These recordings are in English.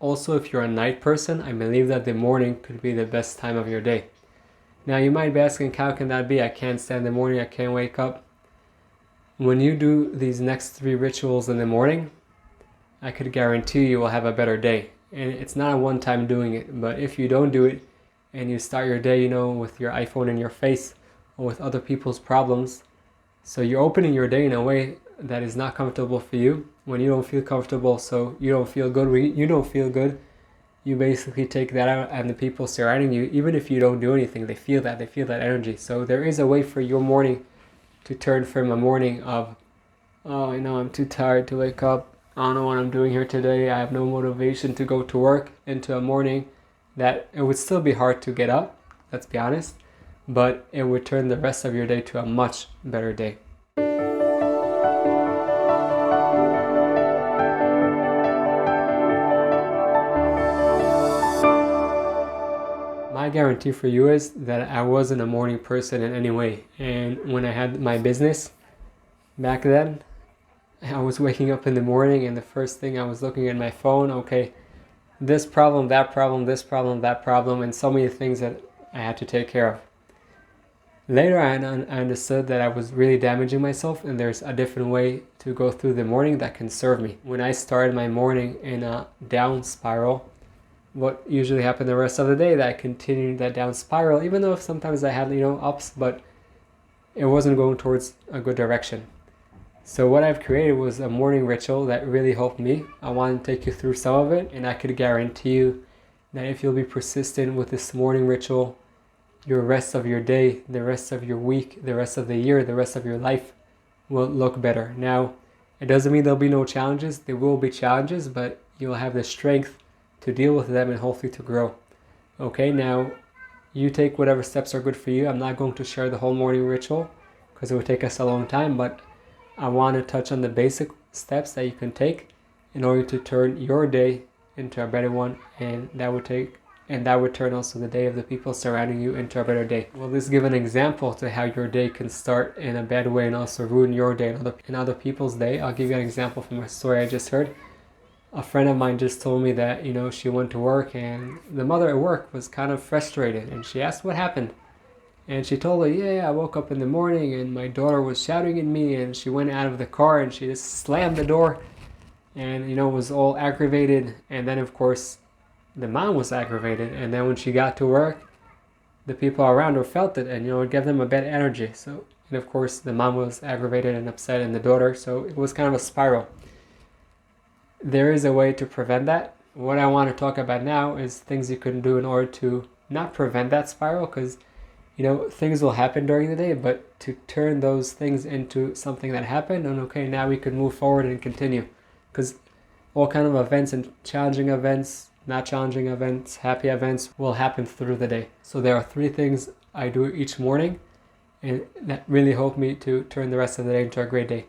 Also, if you're a night person, I believe that the morning could be the best time of your day. Now you might be asking, how can that be? I can't stand the morning, I can't wake up. When you do these next 3 rituals in the morning, I could guarantee you will have a better day. And it's not a one-time doing it, but if you don't do it and you start your day, with your iPhone in your face or with other people's problems, so you're opening your day in a way that is not comfortable for you. When you don't feel comfortable, so you don't feel good, you don't feel good, you basically take that out, and the people surrounding you, even if you don't do anything, they feel that energy. So there is a way for your morning to turn from a morning of, oh, I'm too tired to wake up, I don't know what I'm doing here today, I have no motivation to go to work, into a morning that it would still be hard to get up, let's be honest, but it would turn the rest of your day to a much better day. My guarantee for you is that I wasn't a morning person in any way. And when I had my business back then, I was waking up in the morning and the first thing I was looking at my phone, okay, this problem, that problem, this problem, that problem, and so many things that I had to take care of. Later I understood that I was really damaging myself, and there's a different way to go through the morning that can serve me. When I started my morning in a down spiral, what usually happened the rest of the day, that I continued that down spiral, even though sometimes I had ups, but it wasn't going towards a good direction. So what I've created was a morning ritual that really helped me. I want to take you through some of it, and I could guarantee you that if you'll be persistent with this morning ritual, your rest of your day, the rest of your week, the rest of the year, the rest of your life will look better. Now, it doesn't mean there'll be no challenges. There will be challenges, but you'll have the strength to deal with them and hopefully to grow. Okay, now you take whatever steps are good for you. I'm not going to share the whole morning ritual because it would take us a long time, but I want to touch on the basic steps that you can take in order to turn your day into a better one, and that would turn also the day of the people surrounding you into a better day. Well, let's give an example to how your day can start in a bad way and also ruin your day and other people's day. I'll give you an example from a story I just heard. A friend of mine just told me that, she went to work and the mother at work was kind of frustrated, and she asked what happened. And she told her, yeah, I woke up in the morning and my daughter was shouting at me, and she went out of the car and she just slammed the door and, was all aggravated. And then, of course, the mom was aggravated. And then when she got to work, the people around her felt it, and, it gave them a bad energy. So, and of course, the mom was aggravated and upset, and the daughter. So it was kind of a spiral. There is a way to prevent that. What I want to talk about now is things you can do in order to not prevent that spiral, because things will happen during the day, but to turn those things into something that happened, and okay, now we can move forward and continue, because all kind of events, and challenging events, not challenging events, happy events, will happen through the day. So there are 3 things I do each morning, and that really help me to turn the rest of the day into a great day.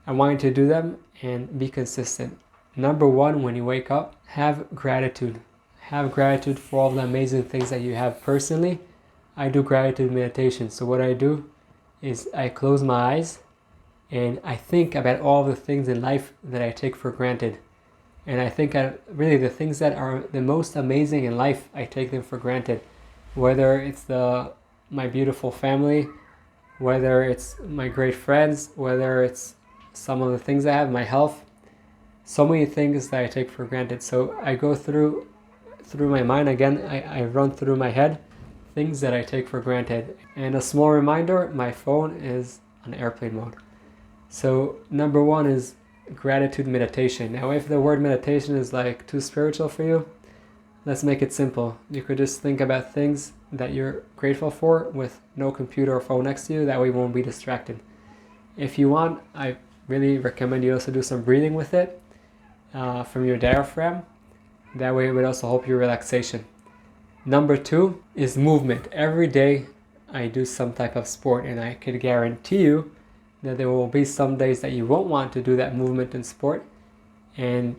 I want you to do them and be consistent. Number 1, when you wake up, have gratitude. Have gratitude for all the amazing things that you have personally. I do gratitude meditation. So what I do is I close my eyes and I think about all the things in life that I take for granted. And I think really the things that are the most amazing in life, I take them for granted. Whether it's my beautiful family, whether it's my great friends, whether it's some of the things I have, my health, so many things that I take for granted. So I go through my mind again, I run through my head things that I take for granted. And a small reminder, my phone is on airplane mode. So number 1 is gratitude meditation. Now, if the word meditation is like too spiritual for you, let's make it simple. You could just think about things that you're grateful for with no computer or phone next to you. That way you won't be distracted. If you want, I really recommend you also do some breathing with it from your diaphragm. That way it would also help your relaxation. Number 2 is movement. Every day I do some type of sport, and I can guarantee you that there will be some days that you won't want to do that movement and sport, and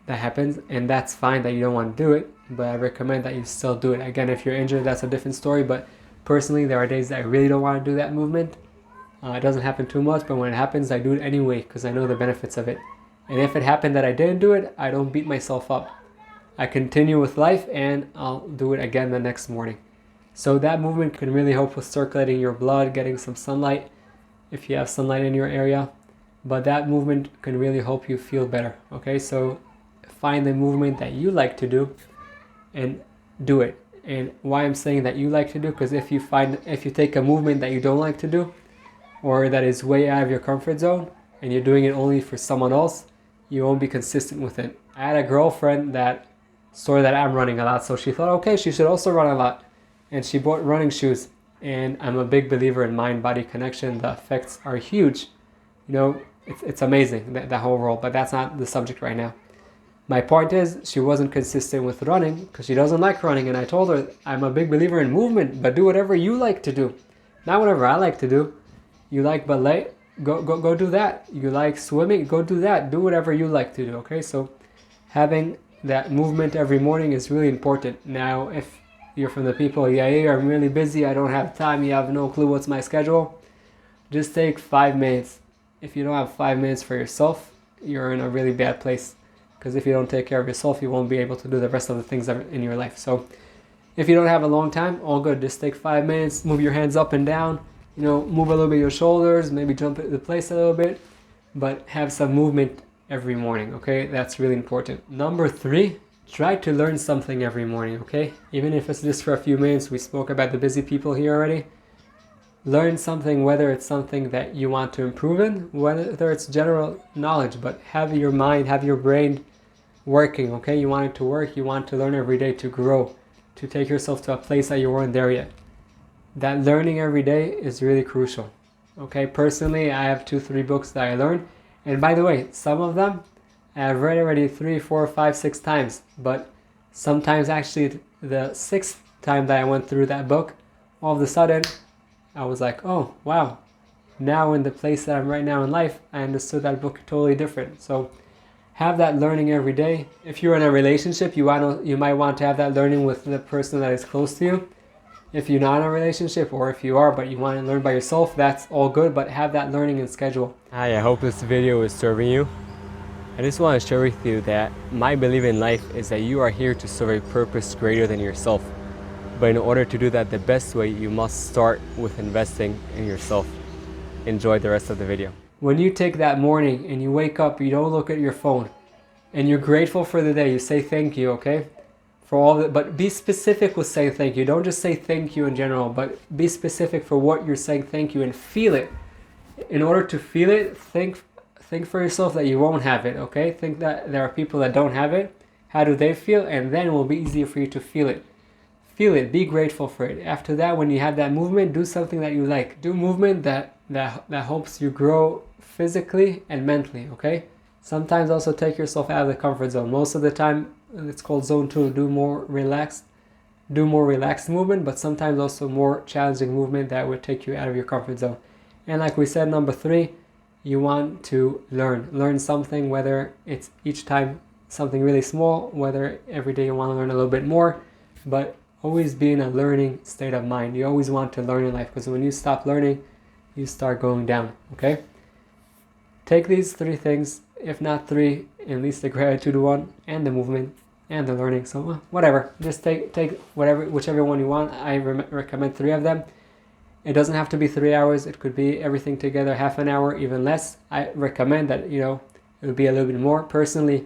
that happens, and that's fine that you don't want to do it, but I recommend that you still do it. Again, if you're injured, that's a different story, but personally there are days that I really don't want to do that movement. It doesn't happen too much, but when it happens, I do it anyway because I know the benefits of it. And if it happened that I didn't do it, I don't beat myself up. I continue with life and I'll do it again the next morning. So that movement can really help with circulating your blood, getting some sunlight if you have sunlight in your area. But that movement can really help you feel better. Okay, so find the movement that you like to do and do it. And why I'm saying that you like to do, because if you take a movement that you don't like to do, or that is way out of your comfort zone, and you're doing it only for someone else, you won't be consistent with it. I had a girlfriend that saw that I'm running a lot, so she thought, okay, she should also run a lot. And she bought running shoes. And I'm a big believer in mind-body connection. The effects are huge. You know, it's amazing, that whole role, but that's not the subject right now. My point is, she wasn't consistent with running because she doesn't like running. And I told her, I'm a big believer in movement, but do whatever you like to do. Not whatever I like to do. You like ballet? Go do that. You like swimming? Go do that. Do whatever you like to do, okay? So having that movement every morning is really important. Now, if you're from the people, yeah, I'm really busy, I don't have time, you have no clue what's my schedule, just take 5 minutes. If you don't have 5 minutes for yourself, you're in a really bad place. Because if you don't take care of yourself, you won't be able to do the rest of the things that are in your life. So if you don't have a long time, all good. Just take 5 minutes, move your hands up and down, you know, move a little bit your shoulders, maybe jump into place a little bit, but have some movement every morning, okay? That's really important. Number 3, try to learn something every morning, okay? Even if it's just for a few minutes. We spoke about the busy people here already. Learn something, whether it's something that you want to improve in, whether it's general knowledge, but have your mind, have your brain working, okay? You want it to work, you want to learn every day to grow, to take yourself to a place that you weren't there yet. That learning every day is really crucial, okay? Personally, I have 2-3 books that I learned, and by the way, some of them I've read already 3, 4, 5, 6 times, but sometimes actually the 6th time that I went through that book, all of a sudden I was like, oh wow, now in the place that I'm right now in life, I understood that book totally different. So have that learning every day. If you're in a relationship, you might want to have that learning with the person that is close to you. If you're not in a relationship, or if you are but you want to learn by yourself, that's all good, but have that learning and schedule. Hi, I hope this video is serving you. I just want to share with you that my belief in life is that you are here to serve a purpose greater than yourself. But in order to do that the best way, you must start with investing in yourself. Enjoy the rest of the video. When you take that morning and you wake up, you don't look at your phone and you're grateful for the day, you say thank you, okay? For all that, but be specific with saying thank you. Don't just say thank you in general, but be specific for what you're saying thank you and feel it. In order to feel it, think for yourself that you won't have it, okay? Think that there are people that don't have it. How do they feel? And then it will be easier for you to feel it. Feel it, be grateful for it. After that, when you have that movement, do something that you like. Do movement that helps you grow physically and mentally, okay? Sometimes also take yourself out of the comfort zone. Most of the time, it's called zone 2, do more relaxed movement, but sometimes also more challenging movement that would take you out of your comfort zone. And like we said, number 3, you want to learn something, whether it's each time something really small, whether every day you want to learn a little bit more, but always be in a learning state of mind. You always want to learn in life, because when you stop learning, you start going down, okay? Take these 3 things, if not 3, at least the gratitude one and the movement and the learning. So whatever, just take whichever one you want. I recommend 3 of them. It doesn't have to be 3 hours. It could be everything together, half an hour, even less. I recommend that, you know, it would be a little bit more. Personally,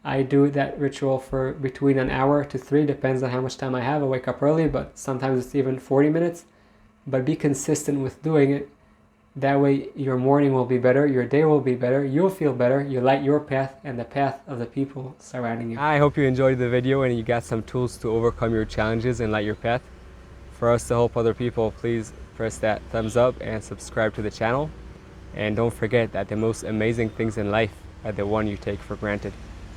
I do that ritual for between an hour to 3, depends on how much time I have. I wake up early, but sometimes it's even 40 minutes. But be consistent with doing it. That way your morning will be better, your day will be better, you'll feel better, you light your path and the path of the people surrounding you. I hope you enjoyed the video and you got some tools to overcome your challenges and light your path. For us to help other people, please press that thumbs up and subscribe to the channel. And don't forget that the most amazing things in life are the one you take for granted.